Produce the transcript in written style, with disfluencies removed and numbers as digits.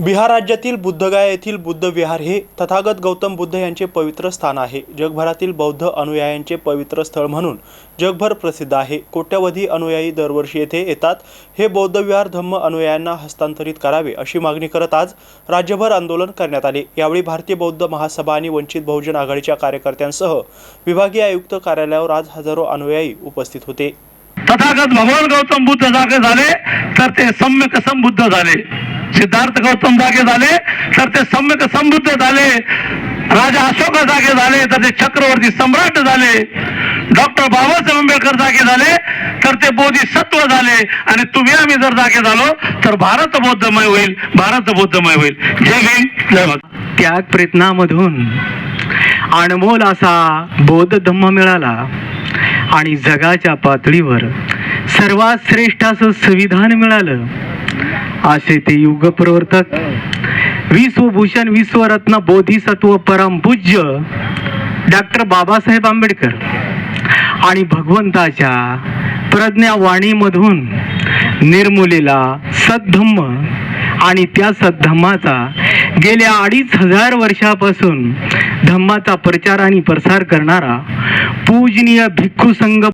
बिहार राज्यातील बुद्धगया येथील बुद्ध विहार हे तथागत गौतम बुद्ध यांचे पवित्र स्थान आहे. जगभरातील बौद्ध अनुयायांचे पवित्र स्थळ म्हणून जगभर प्रसिद्ध आहे. कोट्यवधी अनुयायी दरवर्षी येथे येतात. हे बौद्ध विहार धम्म अनुयायांना हस्तांतरित करावे अशी मागणी करत आज राज्यभर आंदोलन करण्यात आले. यावेळी भारतीय बौद्ध महासभा आणि वंचित बहुजन आघाडीच्या कार्यकर्त्यांसह विभागीय आयुक्त कार्यालयावर आज हजारो अनुयायी उपस्थित होते. तथागत भगवान गौतम बुद्ध जागे झाले तर ते सम्यक संबुद्ध झाले. सिद्धार्थ गौतम जागे झाले तर ते सम्यक संबुद्ध झाले. राजा अशोक जागे झाले तर ते चक्रवर्ती सम्राट झाले. डॉक्टर बाबासाहेब आंबेडकर जागे झाले तर ते बोधिसत्व झाले. आणि तुम्ही आम्ही जर जागे झालो तर भारत बौद्धमय होईल, भारत बौद्धमय होईल. जय भीम, जय माता. त्याग प्रयत्नामधून अनमोल असा बौद्ध धम्म मिळाला आणि जगाच्या पातळीवर सर्वात श्रेष्ठ असं संविधान मिळालं. असे ते युग प्रवर्तक, विश्वभूषण विश्वरत्न बोधिसत्व परमपूज्य डॉक्टर बाबासाहेब आंबेडकर आणि भगवंताच्या प्रज्ञावाणीमधून निर्मूलेला सद्धम्म आणि त्या सद्धम्माचा गेल्या 2500 वर्षापासून धम्माचा प्रचार आणि प्रसार करणारा पूजनीय भिक्खू संघ